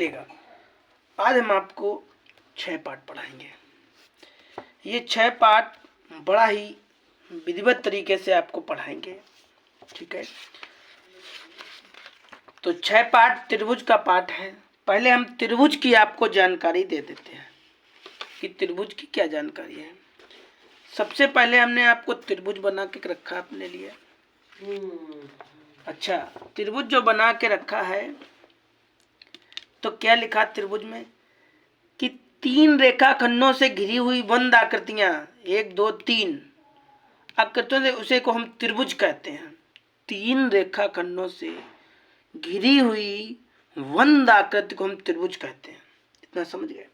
लेगा। आज हम आपको 6 पाठ पढ़ाएंगे। ये 6 पाठ बड़ा ही विधिवत तरीके से आपको पढ़ाएंगे, ठीक है। तो 6 पाठ त्रिभुज का पाठ है। पहले हम त्रिभुज की आपको जानकारी दे देते हैं कि त्रिभुज की क्या जानकारी है। सबसे पहले हमने आपको त्रिभुज बना के रखा अपने लिए। अच्छा, त्रिभुज जो बना के रखा है तो क्या लिखा त्रिभुज में कि 3 रेखाखंडों से घिरी हुई बंद आकृतियां, 1 2 3 आकृतियों से, उसे को हम त्रिभुज कहते हैं। 3 रेखाखंडों से घिरी हुई बंद आकृति को हम त्रिभुज कहते हैं। इतना समझ गए।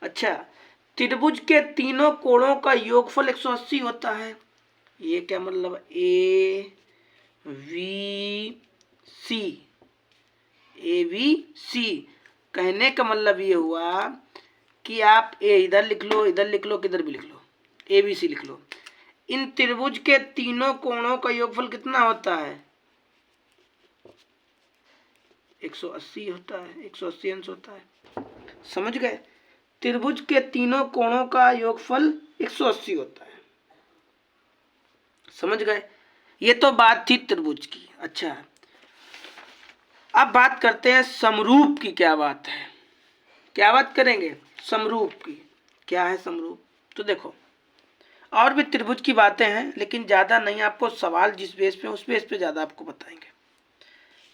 अच्छा, त्रिभुज के तीनों कोणों का योगफल 180 होता है। ये क्या मतलब, ए वी सी कहने का मतलब ये हुआ कि आप ए इधर लिख लो, इधर लिख लो, किधर भी लिख लो, ए बी सी लिख लो। इन त्रिभुज के तीनों कोणों का योगफल कितना होता है? 180 होता है, 180 अंश होता है। समझ गए? त्रिभुज के तीनों कोणों का योगफल 180 होता है। समझ गए? ये तो बात थी त्रिभुज की। अच्छा, अब बात करते हैं समरूप की। क्या बात है? क्या बात करेंगे? समरूप की। क्या है समरूप? तो देखो, और भी त्रिभुज की बातें हैं, लेकिन ज़्यादा नहीं, आपको सवाल जिस बेस पे उस बेस पे ज़्यादा आपको बताएंगे,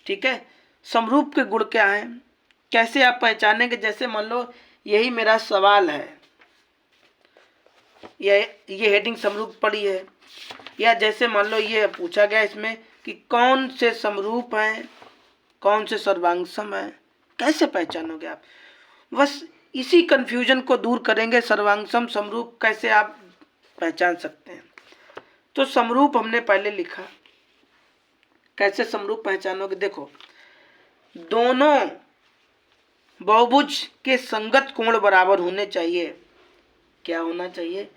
ठीक है। समरूप के गुण क्या हैं, कैसे आप पहचानेंगे? जैसे मान लो यही मेरा सवाल है, ये हेडिंग समरूप पड़ी है, या जैसे मान लो ये पूछा गया इसमें कि कौन से समरूप हैं, कौन से सर्वांगसम हैं, कैसे पहचानोगे आप? बस इसी कंफ्यूजन को दूर करेंगे। सर्वांगसम समरूप कैसे आप पहचान सकते हैं? तो समरूप हमने पहले लिखा। कैसे समरूप पहचानोगे? देखो, दोनों बहुभुज के संगत कोण बराबर होने चाहिए। क्या होना चाहिए?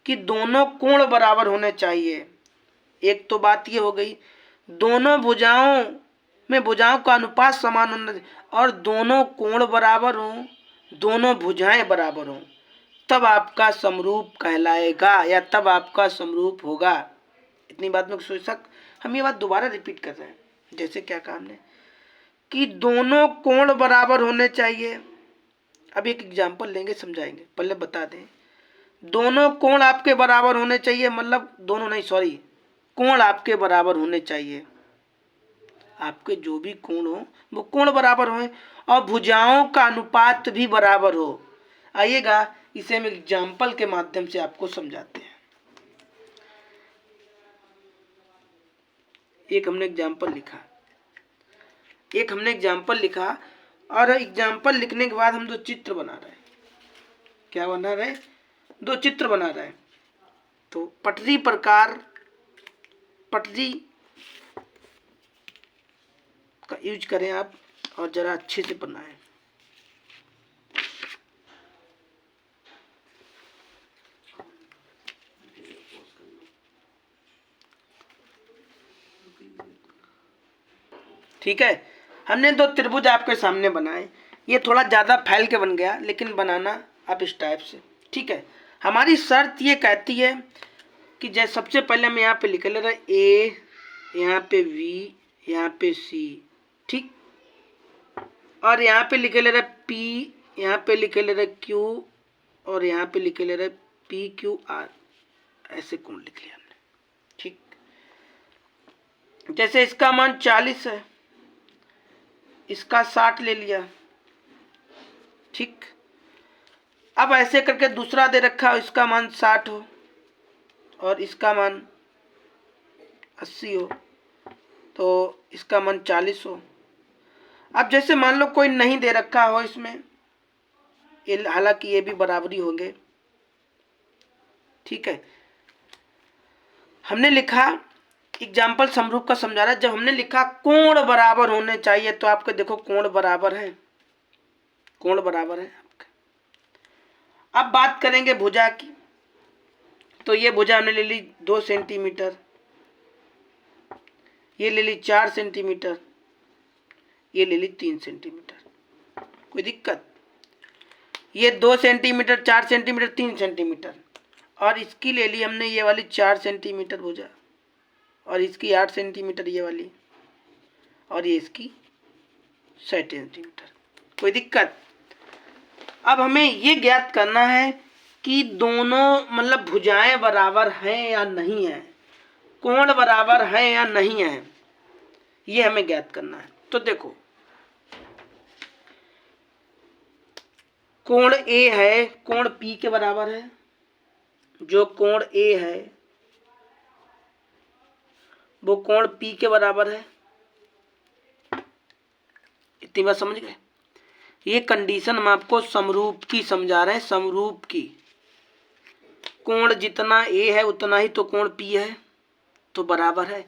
कि दोनों कोण बराबर होने चाहिए। एक तो बात ये हो गई, दोनों भुजाओं में भुजाओं का अनुपात समान होना चाहिए, और दोनों कोण बराबर हों, दोनों भुजाएं बराबर हों, तब आपका समरूप कहलाएगा, या तब आपका समरूप होगा। इतनी बात में सोच सक, हम ये बात दोबारा रिपीट कर रहे हैं। जैसे क्या कहा हमने कि दोनों कोण बराबर होने चाहिए। अब एक एग्जाम्पल लेंगे, समझाएंगे। पहले बता दें, दोनों कोण आपके बराबर होने चाहिए, मतलब दोनों नहीं, सॉरी, कोण आपके बराबर होने चाहिए। आपके जो भी कोण हो वो कोण बराबर हो, और भुजाओं का अनुपात भी बराबर हो। आइएगा, इसे हम एग्जाम्पल के माध्यम से आपको समझाते हैं। एक हमने एग्जाम्पल लिखा, और एग्जाम्पल लिखने के बाद हम 2 चित्र बना रहे हैं। क्या बना रहे? 2 चित्र बना रहे हैं। तो पटरी का यूज करें आप, और जरा अच्छे से बनाएं। ठीक है, हमने 2 त्रिभुज आपके सामने बनाए। ये थोड़ा ज़्यादा फैल के बन गया, लेकिन बनाना आप इस टाइप से, ठीक है। हमारी शर्त ये कहती है कि जैसे सबसे पहले हम यहाँ पे लिख ले रहे ए, यहाँ पे वी, यहाँ पे सी, ठीक, और यहाँ पे लिखे ले रहे पी, यहाँ पे लिखे ले रहे क्यू, और यहाँ पे लिखे ले रहे पी क्यू आर। ऐसे कोण लिख लिया हमने, ठीक। जैसे इसका मान 40 है, इसका 60 ले लिया, ठीक। अब ऐसे करके दूसरा दे रखा हो, इसका मान 60 हो और इसका मान 80 हो, तो इसका मान 40 हो। अब जैसे मान लो कोई नहीं दे रखा हो इसमें, हालांकि ये भी बराबरी होंगे, ठीक है। हमने लिखा, एग्जाम्पल समरूप का समझा रहा है। जब हमने लिखा कोण बराबर होने चाहिए, तो आपके देखो कोण बराबर है, कोण बराबर है आपके। अब बात करेंगे भुजा की। तो ये भुजा हमने ले ली 2 सेंटीमीटर, ये ले ली 4 सेंटीमीटर, ये ले ली 3 सेंटीमीटर। कोई दिक्कत? ये 2 सेंटीमीटर, 4 सेंटीमीटर, 3 सेंटीमीटर, और इसकी ले ली हमने ये वाली 4 सेंटीमीटर भुजा, और इसकी 8 सेंटीमीटर ये वाली, और ये इसकी 7 सेंटीमीटर। कोई दिक्कत? अब हमें ये ज्ञात करना है कि दोनों मतलब भुजाएं बराबर हैं या नहीं है, कोण बराबर है या नहीं है, ये हमें ज्ञात करना है। तो देखो, कोण ए है, कोण पी के बराबर है। जो कोण ए है वो कोण पी के बराबर है। इतनी बात समझ गए? ये कंडीशन हम आपको समरूप की समझा रहे हैं, समरूप की। कोण जितना ए है उतना ही तो कोण पी है, तो बराबर है।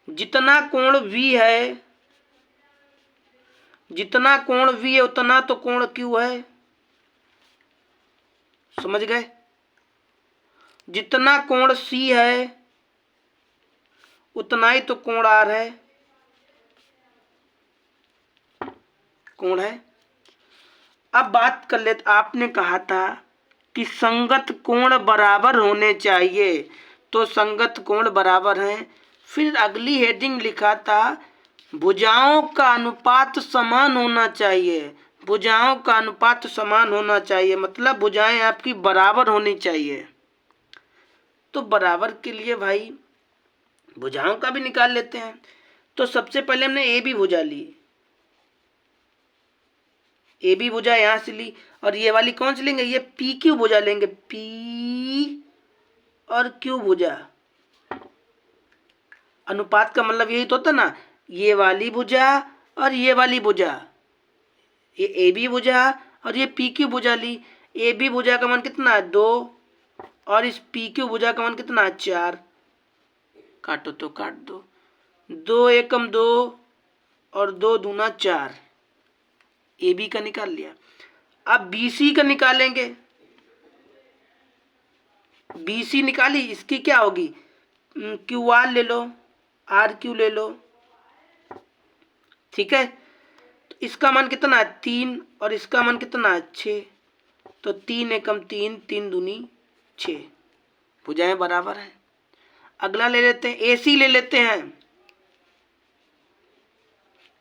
जितना कोण वी है, जितना कोण वी है उतना तो कोण क्यू है। समझ गए? जितना कोण सी है उतना ही तो कोण आर है, कोण है। अब बात कर लेते, आपने कहा था कि संगत कोण बराबर होने चाहिए, तो संगत कोण बराबर हैं। फिर अगली हेडिंग लिखा था भुजाओं का अनुपात समान होना चाहिए। भुजाओं का अनुपात समान होना चाहिए मतलब भुजाएं आपकी बराबर होनी चाहिए। तो बराबर के लिए भाई भुजाओं का भी निकाल लेते हैं। तो सबसे पहले हमने ए बी भुजा ली, ए बी भुजा यहां से ली, और ये वाली कौन सी लेंगे? ये पी क्यू भुजा लेंगे, पी और क्यू भुजा। अनुपात का मतलब यही तो होता ना, ये वाली भुजा और ये वाली भुजा, ये ए बी भुजा और ये पी क्यू भुजा ली। ए बी भुजा का मान कितना है? 2, और इस पी क्यू भुजा का मान कितना है? 4। काटो तो काट दो, 2 एकम 2 और 2 दूना 4। ए बी का निकाल लिया। अब बी सी का निकालेंगे। बी सी निकाली, इसकी क्या होगी? क्यू आर ले लो, आर क्यू ले लो, ठीक है। तो इसका मान कितना है? 3, और इसका मान कितना है? 6। तो 3 एकम 3, 3 दूनी 6, भुजाएं बराबर है। अगला ले लेते हैं, ए सी ले लेते हैं।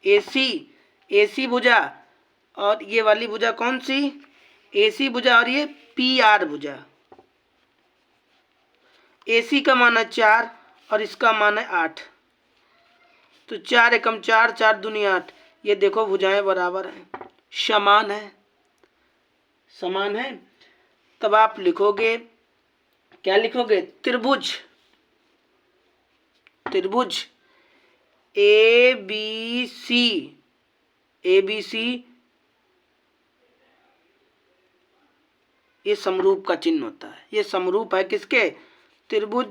ए सी भुजा, और ये वाली भुजा कौन सी? ए सी भुजा, और ये पी आर भुजा। ए सी का मान है 4 और इसका मान है 8। तो 4 एकम 4, 4 दूनी 8। ये देखो भुजाएं बराबर हैं, समान है, समान है। तब आप लिखोगे, क्या लिखोगे? त्रिभुज, त्रिभुज A B C, A B C, ये समरूप का चिन्ह होता है। ये समरूप है किसके? त्रिभुज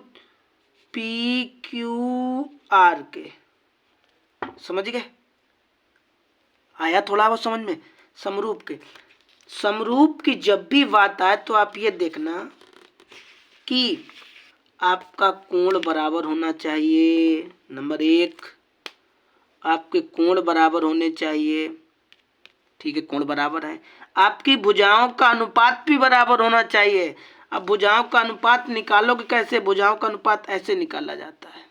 पी क्यू आर के। समझ गए? आया थोड़ा बहुत समझ में? समरूप के, समरूप की जब भी बात आए तो आप ये देखना कि आपका कोण बराबर होना चाहिए। नंबर 1, आपके कोण बराबर होने चाहिए, ठीक है, कोण बराबर है। आपकी भुजाओं का अनुपात भी बराबर होना चाहिए। अब भुजाओं का अनुपात निकालोगे कैसे? भुजाओं का अनुपात ऐसे निकाला जाता है।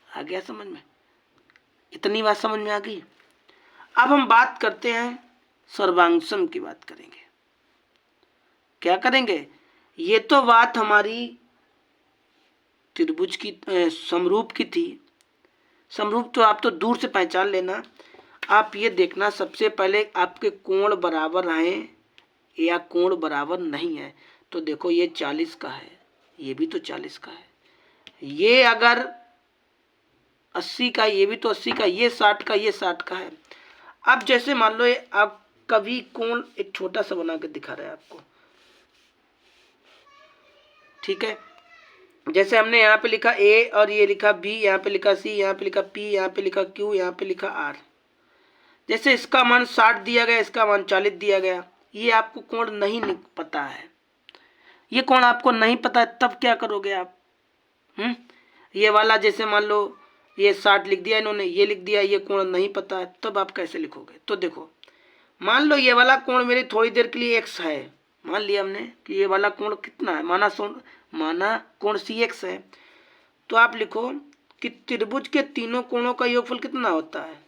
आ गया समझ में? इतनी बात समझ में आ गई? अब हम बात करते हैं, सर्वांगसम की बात करेंगे। क्या करेंगे? ये तो बात हमारी त्रिभुज की, समरूप की थी। समरूप तो आप तो दूर से पहचान लेना। आप ये देखना सबसे पहले आपके कोण बराबर हैं या कोण बराबर नहीं है। तो देखो ये 40 का है, ये भी तो 40 का है, ये अगर 80 का, ये भी तो 80 का, ये 60 का, ये 60 का है। अब जैसे मान लो आप कभी कोण एक छोटा सा बना के दिखा रहे हैं आपको, ठीक है। जैसे हमने यहाँ पे लिखा ए और ये लिखा बी, यहाँ पे लिखा सी, यहाँ पे लिखा पी, यहाँ पे लिखा क्यू, यहाँ पे लिखा आर। जैसे इसका मान 60 दिया गया, इसका मान 40 दिया गया। ये आपको कोण नहीं पता है, ये कोण आपको नहीं पता है, तब क्या करोगे आप? ये वाला जैसे मान लो ये 60 लिख दिया इन्होंने, ये लिख दिया, ये कोण नहीं पता है, तब आप कैसे लिखोगे? तो देखो मान लो ये वाला कोण मेरी थोड़ी देर के लिए एक्स है, मान लिया हमने कि ये वाला कोण कितना है, माना कोण सी एक्स है। तो आप लिखो कि त्रिभुज के तीनों कोणों का योगफल कितना होता है,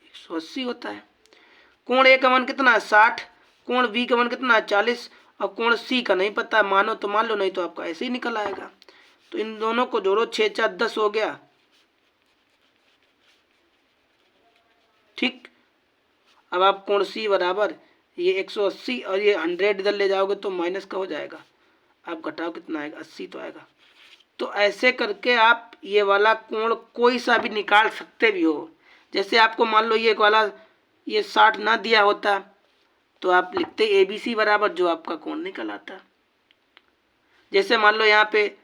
180 होता है। कोण ए का मान कितना है, 60, कोण बी का मान कितना है, 40, और कोण सी का नहीं पता है, मानो तो मान लो, नहीं तो आपका ऐसे ही निकल आएगा। तो इन दोनों को जोड़ो, 6 4 10 हो गया, ठीक। अब आप कोण सी बराबर ये 180 और ये 100 इधर ले जाओगे तो माइनस का हो जाएगा, आप घटाओ कितना आएगा, 80 तो आएगा। तो ऐसे करके आप ये वाला कोण कोई सा भी निकाल सकते भी हो। जैसे आपको मान लो ये वाला ये 60 ना दिया होता तो आप लिखते ABC बराबर, जो आपका कोण निकल आता। जैसे मान लो यहाँ पे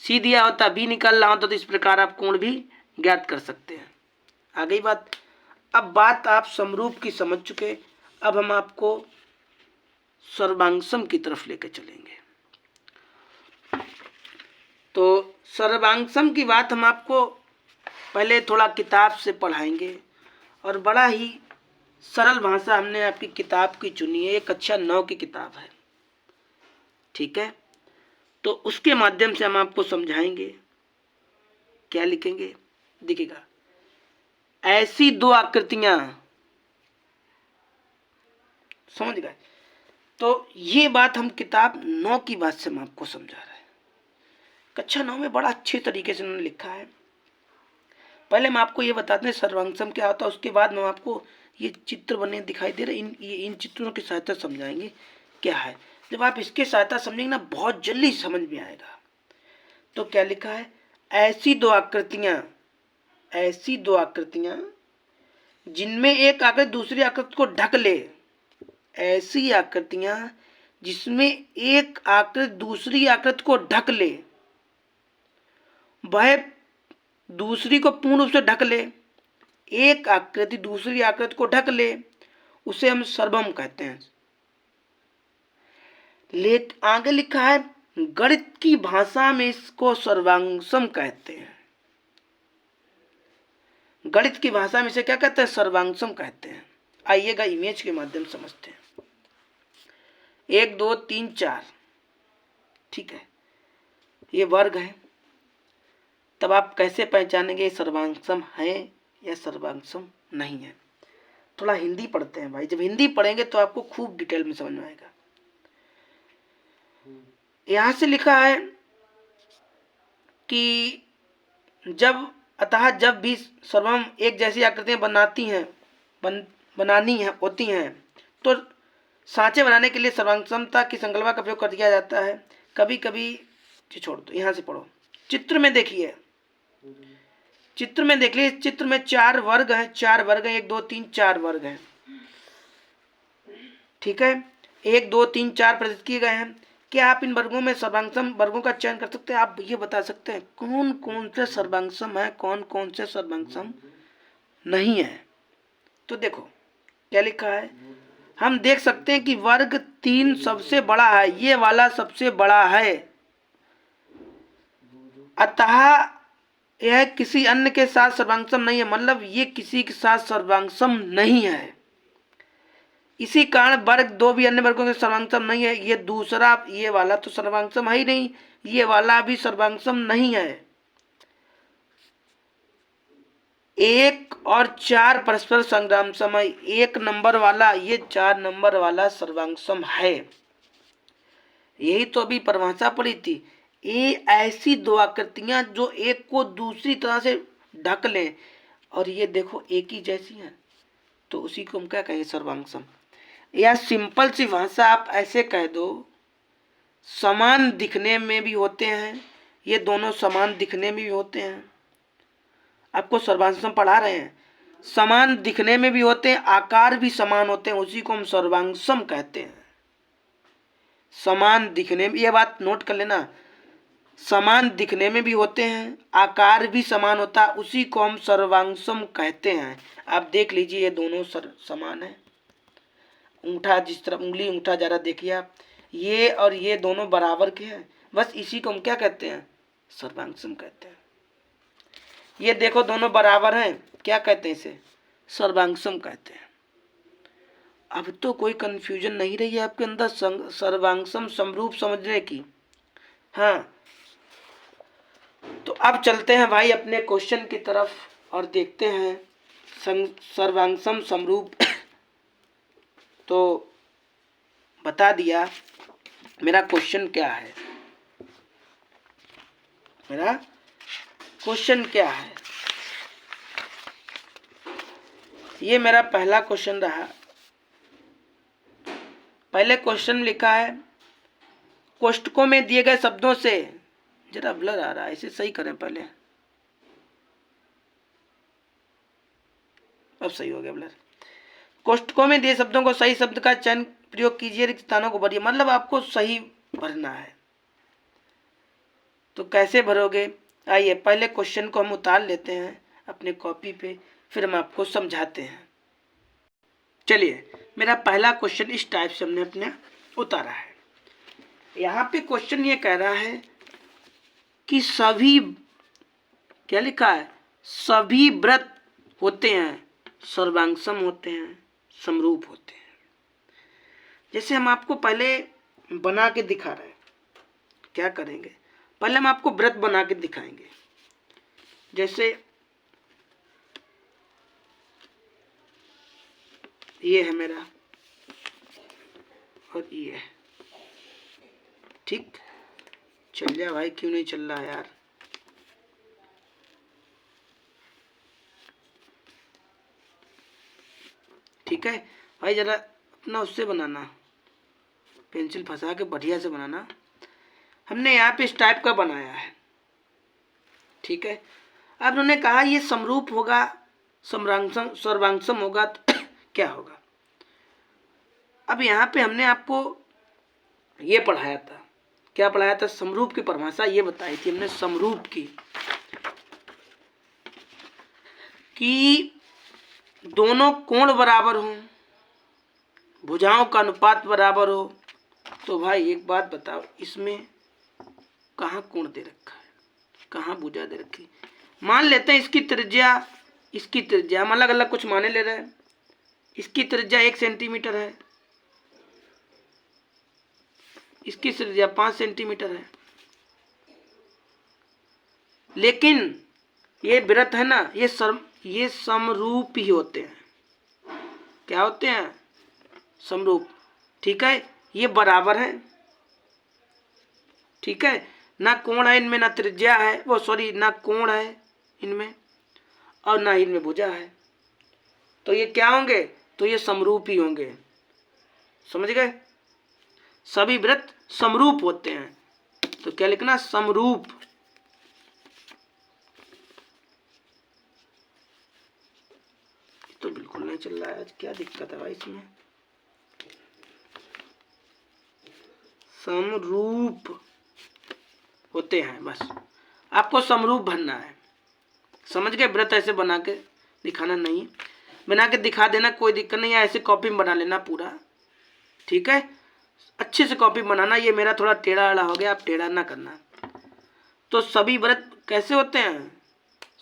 C दिया होता, B निकल रहा होता, तो इस प्रकार आप कोण भी ज्ञात कर सकते हैं। आ गई बात। अब बात आप समरूप की समझ चुके, अब हम आपको सर्वांगसम की तरफ लेकर चलेंगे। तो सर्वांगसम की बात हम आपको पहले थोड़ा किताब से पढ़ाएंगे, और बड़ा ही सरल भाषा हमने आपकी किताब की चुनी है, ये कक्षा 9 की किताब है, ठीक है। तो उसके माध्यम से हम आपको समझाएंगे। क्या लिखेंगे, देखिएगा, ऐसी दो आकृतियां, समझ गए। तो ये बात हम किताब 9 की बात से हम आपको समझा रहे हैं। कक्षा 9 में बड़ा अच्छे तरीके से उन्होंने लिखा है। पहले हम आपको ये बताते हैं सर्वांगसम क्या होता है, उसके बाद हम आपको ये चित्र बने दिखाई दे रहे इन चित्रों की सहायता समझाएंगे क्या है। जब आप इसके सहायता समझेंगे ना, बहुत जल्दी समझ में आएगा। तो क्या लिखा है, ऐसी दो आकृतियां जिनमें एक आकृति दूसरी आकृति को ढक ले, ऐसी आकृतियां जिसमें एक आकृति दूसरी आकृति को ढक ले, वह दूसरी को पूर्ण रूप से ढक ले, एक आकृति दूसरी आकृति को ढक ले, उसे हम सर्वम कहते हैं। आगे लिखा है, गणित की भाषा में इसको सर्वांगसम कहते हैं। गणित की भाषा में इसे क्या कहते हैं, सर्वांगसम कहते हैं। आइएगा इमेज के माध्यम से समझते हैं। 1 2 3 4, ठीक है, ये वर्ग है। तब आप कैसे पहचानेंगे सर्वांगसम है या सर्वांगसम नहीं है। थोड़ा हिंदी पढ़ते हैं भाई, जब हिंदी पढ़ेंगे तो आपको खूब डिटेल में समझ में आएगा। यहां से लिखा है कि जब भी सर्वम एक जैसी आकृतियां बनानी होती हैं तो सांचे बनाने के लिए सर्वांगसमता की संकल्पना का प्रयोग कर दिया जाता है। कभी कभी छोड़ दो, यहां से पढ़ो। चित्र में देखिए, चित्र में देख लीजिए, चित्र में 4 वर्ग हैं, 1 2 3 4 वर्ग हैं, ठीक है। 1 2 3 4 प्रदर्शित किए गए हैं। क्या आप इन वर्गों में सर्वांगसम वर्गों का चयन कर सकते हैं? आप ये बता सकते हैं कौन कौन से सर्वांगसम है, कौन कौन से सर्वांगसम नहीं है? तो देखो क्या लिखा है, हम देख सकते हैं कि वर्ग 3 सबसे बड़ा है, ये वाला सबसे बड़ा है, अतः यह किसी अन्य के साथ सर्वांगसम नहीं है, मतलब ये किसी के साथ सर्वांगसम नहीं है। इसी कारण वर्ग 2 भी अन्य वर्गों के सर्वांगसम नहीं है। ये दूसरा, ये वाला तो सर्वांगसम है ही नहीं, ये वाला भी सर्वांगसम नहीं है। 1 और 4 परस्पर सर्वांगसम है। 1 नंबर वाला, ये 4 नंबर वाला सर्वांगसम है। यही तो अभी परिभाषा पड़ी थी। ये ऐसी दो आकृतियां जो एक को दूसरी तरह से ढक लें, और ये देखो एक ही जैसी हैं, तो उसी को हम क्या कहेंगे, सर्वांगसम। या सिंपल सी भाषा आप ऐसे कह दो, समान दिखने में भी होते हैं, ये दोनों समान दिखने में भी होते हैं। आपको सर्वांगसम पढ़ा रहे हैं, समान दिखने में भी होते हैं, आकार भी समान होते हैं, उसी को हम सर्वांगसम कहते हैं। समान दिखने में, ये बात नोट कर लेना, समान दिखने में भी होते हैं, आकार भी समान होता है, उसी को हम सर्वांगसम कहते हैं। आप देख लीजिए, ये दोनों समान है। अंगूठा जिस तरफ उंगली अंगूठा जा रहा, देखिए आप, ये और ये दोनों बराबर के हैं, बस इसी को हम क्या कहते हैं, सर्वांगसम कहते हैं। ये देखो दोनों बराबर हैं, क्या कहते हैं इसे, सर्वांगसम कहते हैं। अब तो कोई कंफ्यूजन नहीं रही है आपके अंदर सर्वांगसम समरूप समझने की। हाँ, तो अब चलते हैं भाई अपने क्वेश्चन की तरफ और देखते हैं सर्वांगसम समरूप तो बता दिया। मेरा क्वेश्चन क्या है, मेरा क्वेश्चन क्या है, ये मेरा पहला क्वेश्चन रहा। पहले क्वेश्चन लिखा है कोष्टकों में दिए गए शब्दों से, जरा ब्लर आ रहा है, इसे सही करें पहले, अब सही हो गया ब्लर। कोष्टकों में दिए शब्दों को सही शब्द का चयन प्रयोग कीजिए, रिक्त स्थानों को भरिए। मतलब आपको सही भरना है। तो कैसे भरोगे, आइए पहले क्वेश्चन को हम उतार लेते हैं अपने कॉपी पे, फिर हम आपको समझाते हैं। चलिए, मेरा पहला क्वेश्चन इस टाइप से हमने अपने उतारा है। यहाँ पे क्वेश्चन ये कह रहा है कि सभी, क्या लिखा है, सभी व्रत होते हैं, सर्वांगसम होते हैं, समरूप होते हैं। जैसे हम आपको पहले बना के दिखा रहे हैं, क्या करेंगे, पहले हम आपको व्रत बना के दिखाएंगे। जैसे ये है मेरा और ये है, ठीक, चल जा भाई, क्यों नहीं चल रहा यार। ठीक है भाई, जरा अपना उससे बनाना, पेंसिल फंसा के बढ़िया से बनाना। हमने यहाँ पे इस टाइप का बनाया है, ठीक है। अब उन्होंने कहा ये समरूप होगा, सर्वांगसम होगा, तो क्या होगा। अब यहाँ पे हमने आपको ये पढ़ाया था, क्या पढ़ाया था, समरूप की परिभाषा ये बताई थी हमने समरूप की, कि दोनों कोण बराबर हो, भुजाओं का अनुपात बराबर हो। तो भाई एक बात बताओ, इसमें कहाँ कोण दे रखा है, कहाँ भुजा दे रखी। मान लेते हैं इसकी त्रिज्या हम अलग अलग कुछ माने ले रहे हैं। इसकी त्रिज्या 1 सेंटीमीटर है, इसकी त्रिज्या 5 सेंटीमीटर है, लेकिन ये वृत्त है ना, ये समरूप ही होते हैं। क्या होते हैं, समरूप, ठीक है। ये बराबर है, ठीक है, ना कोण है इनमें, ना त्रिज्या है, वो सॉरी ना कोण है इनमें और ना इनमें भुजा है। तो ये क्या होंगे, तो ये समरूप ही होंगे, समझ गए। सभी वृत्त समरूप होते हैं, तो क्या लिखना, समरूप। तो बिल्कुल नहीं चल रहा है आज, क्या दिक्कत है भाई इसमें। समरूप होते हैं, बस आपको समरूप भरना है, समझ गए। व्रत ऐसे बना के दिखाना नहीं, बना के दिखा देना, कोई दिक्कत नहीं है, ऐसे कॉपी में बना लेना पूरा, ठीक है। अच्छे से कॉपी बनाना, ये मेरा थोड़ा टेढ़ा आड़ा हो गया, आप टेढ़ा ना करना। तो सभी व्रत कैसे होते हैं,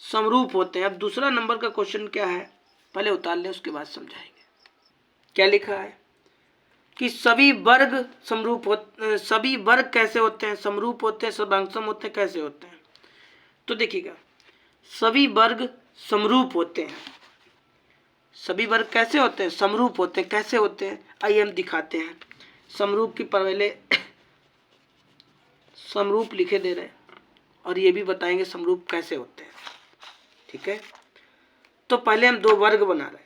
समरूप होते हैं। अब दूसरा नंबर का क्वेश्चन क्या है, पहले उतार ले, उसके बाद समझाएंगे। क्या लिखा है कि सभी वर्ग समरूप सभी वर्ग कैसे होते हैं, समरूप होते हैं, सर्वांगसम होते हैं, कैसे होते हैं। तो देखिएगा, सभी वर्ग समरूप होते हैं, सभी वर्ग कैसे होते हैं, समरूप होते हैं। कैसे होते हैं, आइए हम दिखाते हैं। समरूप की पहले समरूप लिखे दे रहे, और ये भी बताएंगे समरूप कैसे होते हैं, ठीक है। तो पहले हम दो वर्ग बना रहे हैं,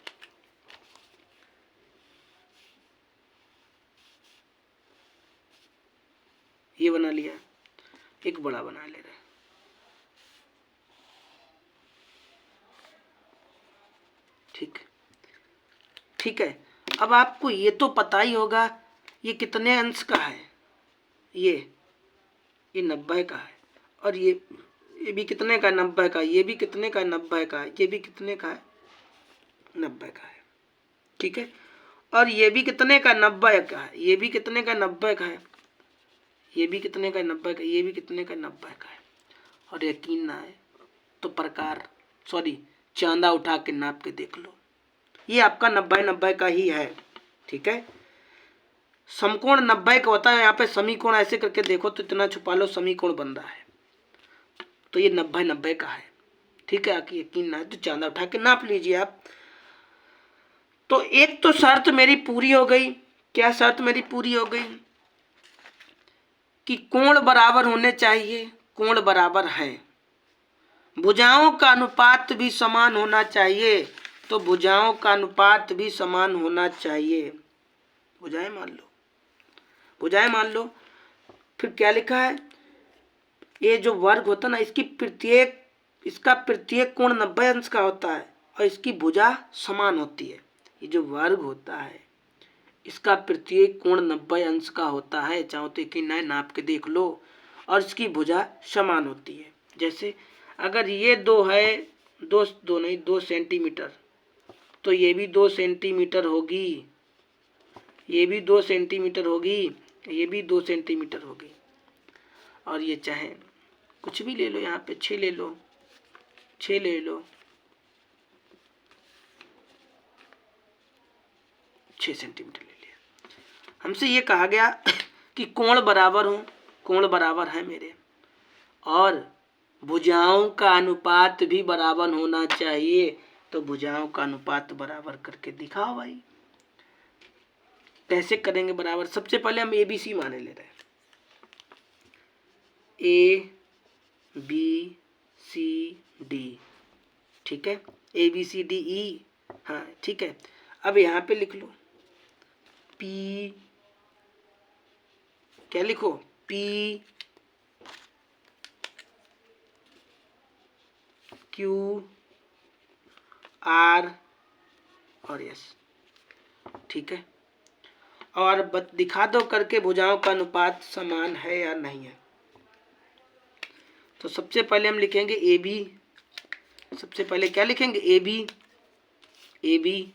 ये बना लिया, एक बड़ा बना ले रहे, ठीक है। अब आपको ये तो पता ही होगा ये कितने अंश का है, ये 90 का है, और ये भी कितने का, 90 का, ये भी कितने का, 90 का, ये भी कितने का है, 90 का है, ठीक है। और ये भी कितने का, 90 का है, ये भी कितने का, 90 का है, ये भी कितने का, 90 का, ये भी कितने का, 90 का है। और यकीन ना है तो प्रकार चांदा उठा के नाप के देख लो, ये आपका 90-90 का ही है। ठीक है, समकोण 90 का होता है। यहाँ पे समीकोण ऐसे करके देखो तो इतना छुपा लो, समीकोण बन रहा है, तो ये 90-90 का है। ठीक है, आपकी यकीन ना है तो चांदा उठा के नाप लीजिए आप। तो एक तो शर्त मेरी पूरी हो गई। क्या शर्त मेरी पूरी हो गई? कि कोण बराबर होने चाहिए, कोण बराबर है। भुजाओं का अनुपात भी समान होना चाहिए, तो भुजाओं का अनुपात भी समान होना चाहिए। भुजाएं मान लो, भुजाएं मान लो। फिर क्या लिखा है? ये जो वर्ग होता है ना, इसका प्रत्येक कोण 90 अंश का होता है और इसकी भुजा समान होती है। ये जो वर्ग होता है इसका प्रत्येक कोण 90 अंश का होता है, चाहो तो यकीन ना नाप के देख लो, और इसकी भुजा समान होती है। जैसे अगर ये 2 है, 2 सेंटीमीटर, तो ये भी 2 सेंटीमीटर होगी, ये भी 2 सेंटीमीटर होगी, ये भी 2 सेंटीमीटर होगी। और ये चाहे कुछ भी ले लो, यहाँ पे 6 ले लो, 6 ले लो, 6 सेंटीमीटर ले लिया। हमसे ये कहा गया कि कोण बराबर हो, कोण बराबर है मेरे, और भुजाओं का अनुपात भी बराबर होना चाहिए, तो भुजाओं का अनुपात बराबर करके दिखाओ भाई। कैसे करेंगे बराबर? सबसे पहले हम ABC माने ले रहे हैं, ABCD। ठीक है, ABCDE। हाँ ठीक है, अब यहाँ पे लिख लो P, क्या लिखो? P Q R और S। ठीक है, और दिखा दो करके भुजाओं का अनुपात समान है या नहीं है। तो सबसे पहले हम लिखेंगे AB। सबसे पहले क्या लिखेंगे? AB।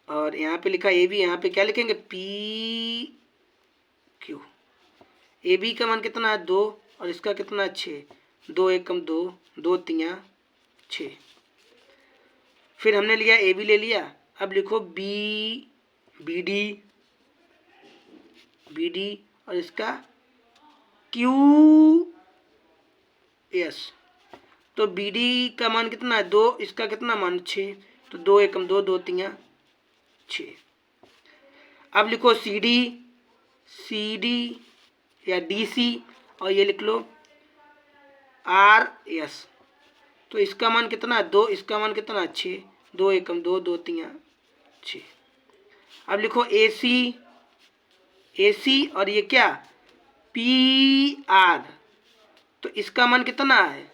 और यहाँ पे लिखा AB, यहाँ पे क्या लिखेंगे? PQ। AB का मान कितना है? 2, और इसका कितना? 6। 2 एकम 2, 2 तियां 6। फिर हमने लिया AB ले लिया। अब लिखो BD, और इसका QS। तो BD का मान कितना है? 2, इसका कितना मान? 6। तो 2 एकम 2, 2 तियां 6। अब लिखो CD या DC, और ये लिख लो RS। तो इसका मान कितना है? 2, इसका मान कितना है? 6। 2 एकम 2, 2 तियां 6। अब लिखो AC, और ये क्या? PR। तो इसका मान कितना है?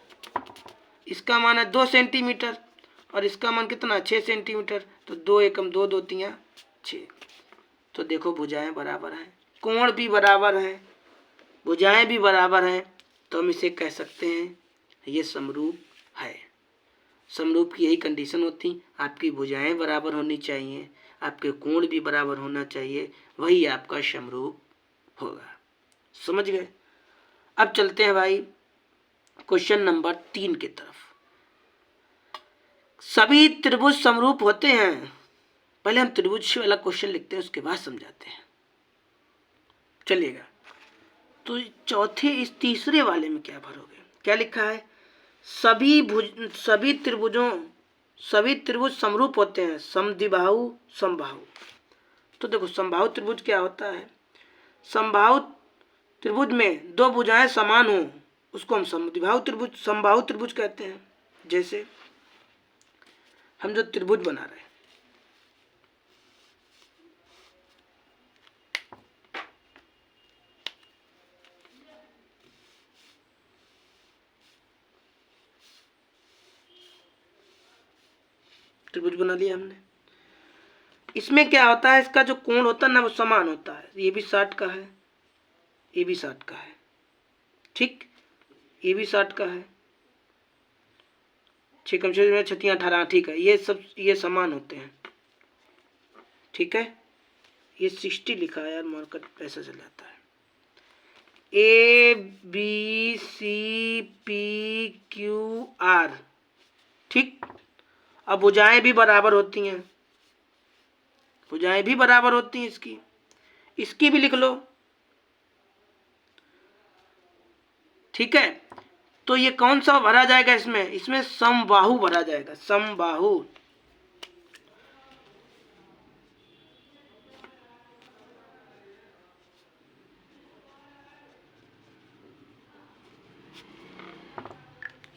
इसका मान है 2 सेंटीमीटर, और इसका मान कितना? 6 सेंटीमीटर। तो 2 एकम 2, 2 तियां 6। तो देखो भुजाएं बराबर हैं, कोण भी बराबर है, भुजाएं भी बराबर हैं, तो हम इसे कह सकते हैं ये समरूप है। समरूप की यही कंडीशन होती, आपकी भुजाएं बराबर होनी चाहिए, आपके कोण भी बराबर होना चाहिए, वही आपका समरूप होगा। समझ गए? अब चलते हैं भाई क्वेश्चन नंबर 3 की तरफ। सभी त्रिभुज समरूप होते हैं। पहले हम त्रिभुज वाला क्वेश्चन लिखते हैं, उसके बाद समझाते हैं, चलिएगा। तो चौथे इस तीसरे वाले में क्या भरोगे? क्या लिखा है? सभी त्रिभुज समरूप होते हैं, समद्विबाहु समबाहु। तो देखो समबाहु त्रिभुज क्या होता है? समबाहु त्रिभुज में 2 भुजाएं समान हो उसको हम समबाहु त्रिभुज कहते हैं। जैसे हम जो त्रिभुज बना रहे हैं, त्रिभुज बना लिया हमने, इसमें क्या होता है? इसका जो कोण होता है ना वो समान होता है। ये भी 60 का है, ये भी 60 का है, ठीक, ये भी 60 का है, 6 कम 6 छतियाँ 18, ठीक है, ये समान होते हैं। ठीक है, ये 60 लिखा है यार, मार्कर ऐसा चल जाता है। ABCPQR, ठीक। अब भुजाएं भी बराबर होती हैं, भुजाएं भी बराबर होती हैं इसकी भी लिख लो। ठीक है, तो ये कौन सा भरा जाएगा इसमें समबाहु भरा जाएगा, समबाहु।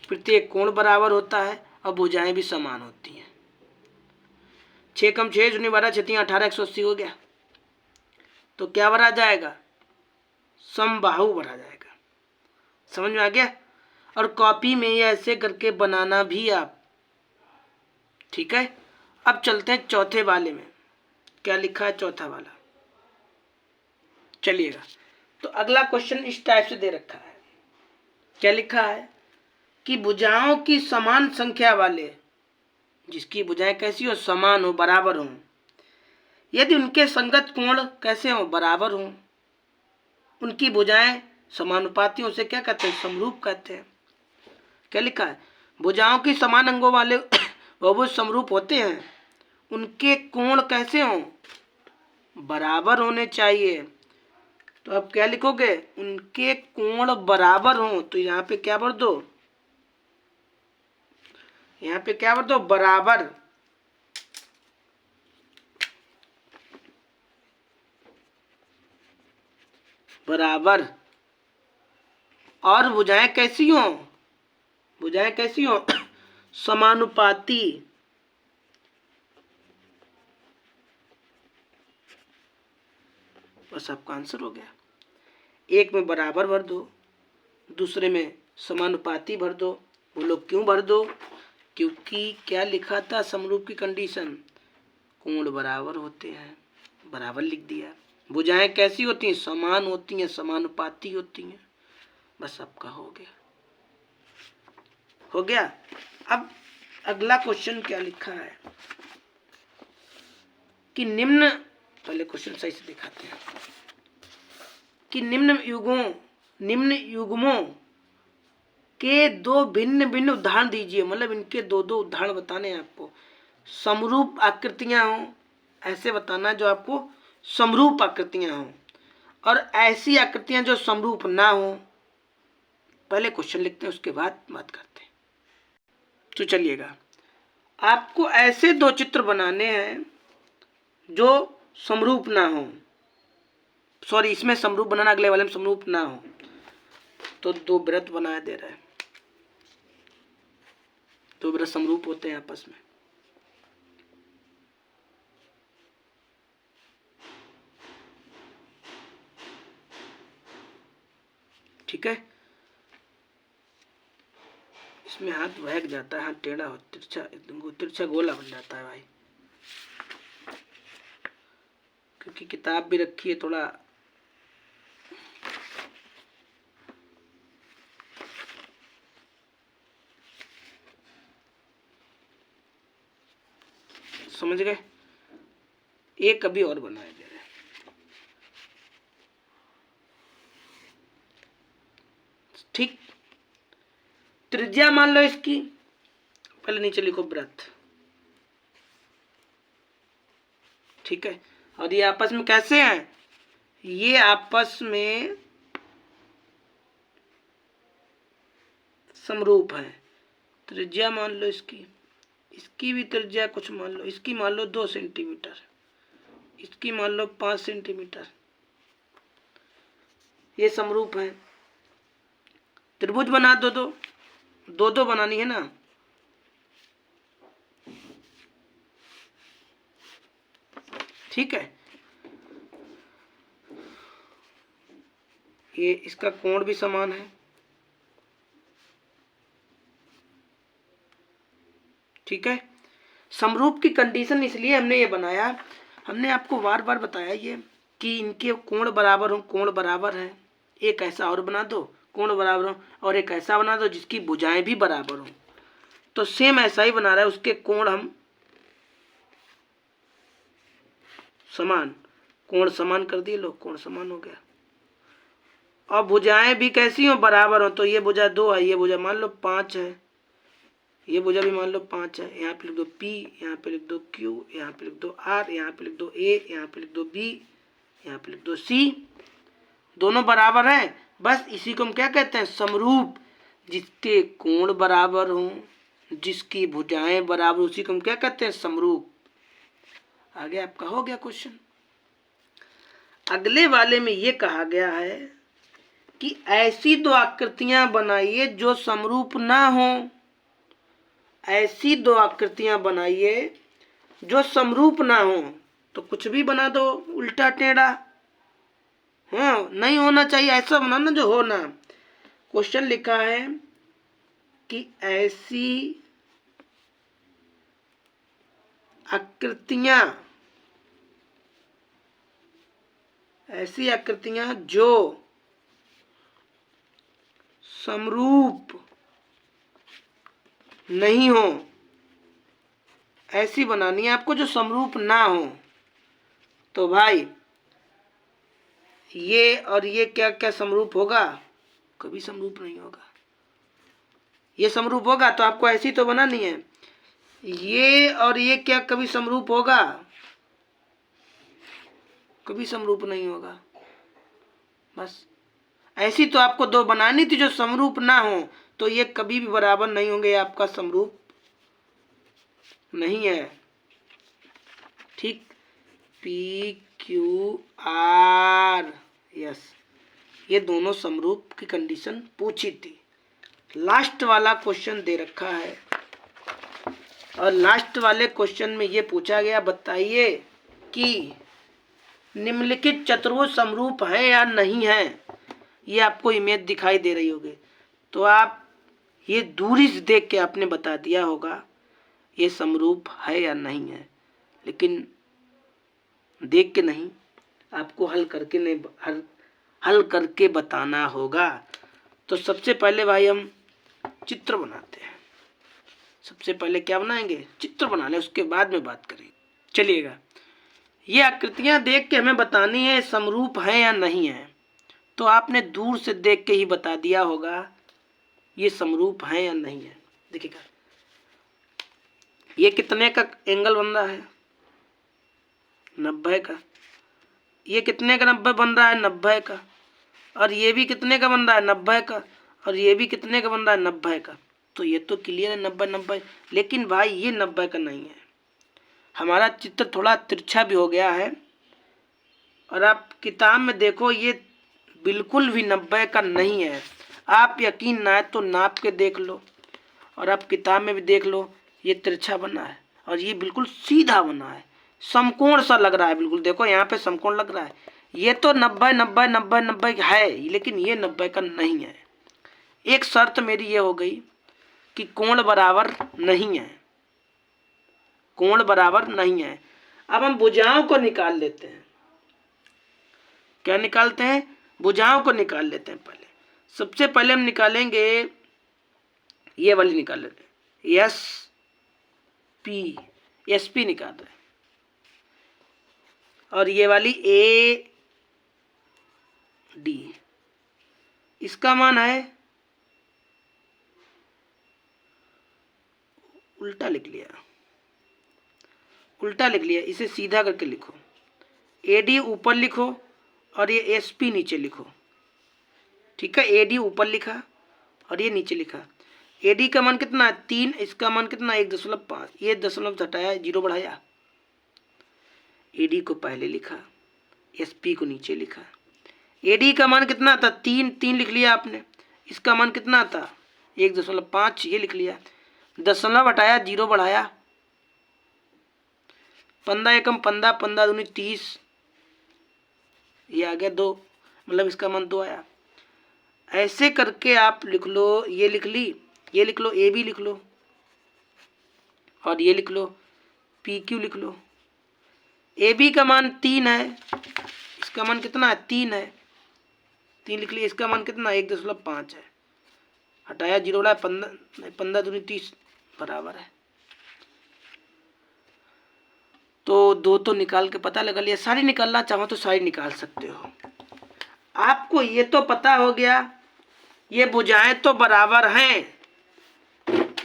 प्रत्येक कोण बराबर होता है और भुजाएं भी समान होती हैं। 6 कम 6 शून्य 12 छत्तीस 18 180 हो गया, तो क्या भरा जाएगा, समबाहु भरा जाएगा। समझ में आ गया। और कॉपी में ये ऐसे करके बनाना भी आप। ठीक है, अब चलते हैं चौथे वाले में, क्या लिखा है चौथा वाला। चलिएगा, तो अगला क्वेश्चन इस टाइप से दे रखा है, क्या लिखा है कि भुजाओं की समान संख्या वाले, जिसकी भुजाएं कैसी हो, समान हो, बराबर हो, यदि उनके संगत कोण कैसे हो, बराबर हो, उनकी भुजाएं समानुपाती, उसे क्या कहते हैं, समरूप कहते हैं। क्या लिखा है, भुजाओं की समान अंगों वाले बहुभुज समरूप होते हैं, उनके कोण कैसे हो, बराबर होने चाहिए। तो अब क्या लिखोगे, उनके कोण बराबर हो, तो यहाँ पे क्या भर दो, यहाँ पे क्या भर दो, बराबर। बराबर। और भुजाएं कैसी हो, भुजाएं कैसी हो, समानुपाती। बस आपका आंसर हो गया। एक में बराबर भर दो, दूसरे में समानुपाती भर दो। बोलो क्यों भर दो, क्योंकि क्या लिखा था समरूप की कंडीशन, कोण बराबर होते हैं, बराबर लिख दिया। भुजाएं कैसी होती हैं, समान होती हैं, समानुपाती होती हैं। बस आपका हो गया, हो गया। अब अगला क्वेश्चन क्या लिखा है कि निम्न, पहले क्वेश्चन सही से दिखाते हैं, कि निम्न युग्मों के दो भिन्न भिन्न उदाहरण दीजिए। मतलब इनके दो दो उदाहरण बताने हैं आपको। समरूप आकृतियां हों, ऐसे बताना जो आपको समरूप आकृतियां हों, और ऐसी आकृतियां जो समरूप ना हो। पहले क्वेश्चन लिखते हैं, उसके बाद बात करते हैं। तो चलिएगा, आपको ऐसे दो चित्र बनाने हैं जो समरूप ना हो, सॉरी इसमें समरूप बनाना, अगले वाले में समरूप ना हो। तो दो वृत्त बनाया दे रहा है, दो वृत्त समरूप होते हैं आपस में। ठीक है, इसमें हाथ बहक जाता है, हाथ टेढ़ा हो, तिरछा गोला बन जाता है भाई, क्योंकि किताब भी रखी है थोड़ा। समझ गए, एक अभी और बनाया दे रहे हैं। ठीक, त्रिज्या मान लो इसकी, पहले नीचे लिखो वृत्त। ठीक है, और ये आपस में कैसे हैं, ये आपस में समरूप है। त्रिज्या मान लो इसकी, इसकी भी त्रिज्या कुछ मान लो, इसकी मान लो 2 सेंटीमीटर, इसकी मान लो 5 सेंटीमीटर। ये समरूप है। त्रिभुज बना दो, दो दो बनानी है ना। ठीक है, ये इसका कोण भी समान है। ठीक है, समरूप की कंडीशन इसलिए हमने ये बनाया, हमने आपको बार बार बताया ये कि इनके कोण बराबर हो, कोण बराबर है। एक ऐसा और बना दो, कोण बराबर हो, और एक ऐसा बना दो जिसकी भुजाएं भी बराबर हो। तो सेम ऐसा ही बना रहा है, उसके कोण हम समान, कोण समान कर दिए, लो कोण समान हो गया। और भुजाएं भी कैसी हो, बराबर हो। तो ये भुजा 2 है, ये भुजा मान लो 5 है, ये भुजा भी मान लो 5 है। यहाँ पे लिख दो P, यहाँ पे लिख दो Q, यहाँ पे लिख दो R, यहाँ पे लिख दो A, यहाँ पे लिख दो B, यहाँ पे लिख दो C। दोनों बराबर हैं, बस इसी को हम क्या कहते हैं? समरूप। जिसके कोण बराबर हों, जिसकी भुजाएं बराबर, उसी को हम क्या कहते हैं? समरूप। आगे आपका हो गया क्वेश्चन। अगले वाले में ये कहा गया है कि ऐसी दो आकृतियां बनाइए जो समरूप ना हो। ऐसी दो आकृतियां बनाइए जो समरूप ना हो। तो कुछ भी बना दो उल्टा टेढ़ा, हाँ, नहीं होना चाहिए, ऐसा बनाना जो हो ना। क्वेश्चन लिखा है कि ऐसी आकृतियां जो समरूप नहीं हो, ऐसी बनानी है आपको जो समरूप ना हो। तो भाई ये और ये क्या क्या समरूप होगा? कभी समरूप नहीं होगा। ये समरूप होगा तो आपको ऐसी तो बनानी है। ये और ये क्या कभी समरूप होगा? कभी समरूप नहीं होगा। बस ऐसी तो आपको दो बनानी थी जो समरूप ना हो, तो ये कभी भी बराबर नहीं होंगे, आपका समरूप नहीं है। ठीक, PQR, यस, ये दोनों समरूप की कंडीशन पूछी थी। लास्ट वाला क्वेश्चन दे रखा है और लास्ट वाले क्वेश्चन में ये पूछा गया, बताइए कि निम्नलिखित चतुर्भुज समरूप है या नहीं है। ये आपको इमेज दिखाई दे रही होगी, तो आप ये दूरी से देख के आपने बता दिया होगा ये समरूप है या नहीं है। लेकिन देख के नहीं, आपको हल करके बताना होगा। तो सबसे पहले भाई हम चित्र बनाते हैं। सबसे पहले क्या बनाएंगे? चित्र बना लें, उसके बाद में बात करेंगे। चलिएगा, ये आकृतियां देख के हमें बतानी है समरूप है या नहीं है। तो आपने दूर से देख के ही बता दिया होगा ये समरूप है या नहीं है। देखिएगा, ये कितने का एंगल बन रहा है? 90 का। ये कितने का 90 बन रहा है? 90 का। और ये भी कितने का बन रहा है? 90 का। और ये भी कितने का बन रहा है? 90 का। तो ये तो क्लियर है 90-90। लेकिन भाई ये 90 का नहीं है। हमारा चित्र थोड़ा तिरछा भी हो गया है, और आप किताब में देखो ये बिल्कुल भी 90 का नहीं है। आप यकीन ना है तो नाप के देख लो, और आप किताब में भी देख लो, ये तिरछा बना है और ये बिल्कुल सीधा बना है, समकोण सा लग रहा है बिल्कुल। देखो यहाँ पे समकोण लग रहा है। ये तो 90-90-90-90 है, लेकिन ये 90 का नहीं है। एक शर्त मेरी ये हो गई कि कोण बराबर नहीं है, कोण बराबर नहीं है। अब हम भुजाओं को निकाल लेते हैं। क्या निकालते हैं? भुजाओं को निकाल लेते हैं। पहले सबसे पहले हम निकालेंगे, ये वाली निकाल लेते हैं, SP निकाल रहे हैं, और ये वाली AD, इसका मान है, उल्टा लिख लिया, इसे सीधा करके लिखो। AD ऊपर लिखो और ये SP नीचे लिखो। ठीक है, AD ऊपर लिखा और ये नीचे लिखा। AD का मान कितना है? 3। इसका मान कितना? 1.5। ये दशमलव हटाया, 0 बढ़ाया। AD को पहले लिखा, SP को नीचे लिखा। AD का मान कितना था? 3 लिख लिया आपने। इसका मान कितना था? 1.5, ये लिख लिया। दशमलव हटाया, 0 बढ़ाया। 15 एकम 15, 15 दूनी 30, ये आ गया 2, मतलब इसका मान 2 आया। ऐसे करके आप लिख लो, ये लिख ली, ये लिख लो, AB लिख लो, और ये लिख लो, PQ लिख लो। AB का मान 3 है, इसका मान कितना है? 3 है, 3 लिख लिया। इसका मान कितना? 1.5 है। हटाया, 0 बढ़ाया, 15 दूनी 30 बराबर है। तो 2 तो निकाल के पता लगा लिया। सारी निकालना चाहो तो सारी निकाल सकते हो। आपको ये तो पता हो गया ये भुजाएं तो बराबर हैं,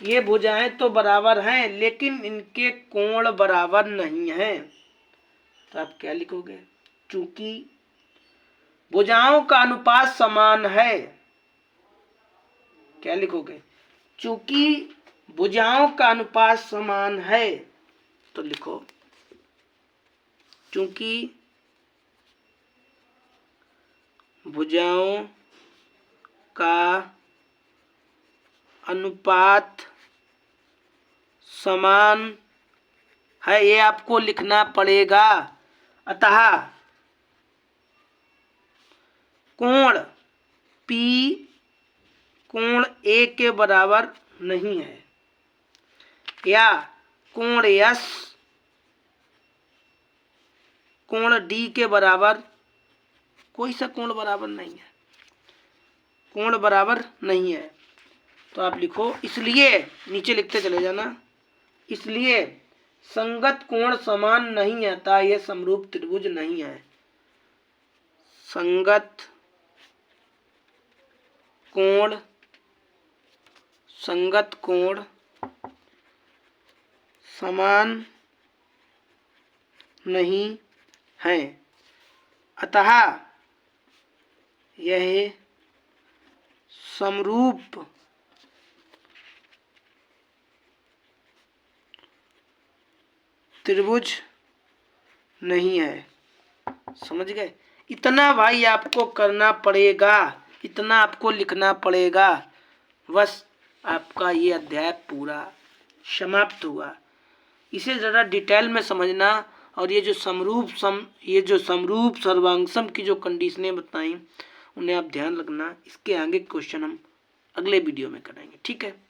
ये भुजाएं तो बराबर हैं लेकिन इनके कोण बराबर नहीं हैं। तो आप क्या लिखोगे? चूंकि भुजाओं का अनुपात समान है। क्या लिखोगे? चूंकि भुजाओं का अनुपात समान है। तो लिखो चूंकि भुजाओं का अनुपात समान है, ये आपको लिखना पड़ेगा। अतः कोण P कोण A के बराबर नहीं है, या कोण S कोण D के बराबर, कोई सा कोण बराबर नहीं है, कोण बराबर नहीं है। तो आप लिखो इसलिए, नीचे लिखते चले जाना, इसलिए संगत कोण समान नहीं है, अतः यह समरूप त्रिभुज नहीं है। संगत कोण समान नहीं है, अतः यह समरूप त्रिभुज नहीं है। समझ गए? इतना भाई आपको करना पड़ेगा, इतना आपको लिखना पड़ेगा। बस आपका ये अध्याय पूरा समाप्त हुआ। इसे ज़रा डिटेल में समझना, और ये जो समरूप सर्वांगसम की जो कंडीशनें बताई उन्हें आप ध्यान रखना। इसके आगे क्वेश्चन हम अगले वीडियो में करेंगे। ठीक है।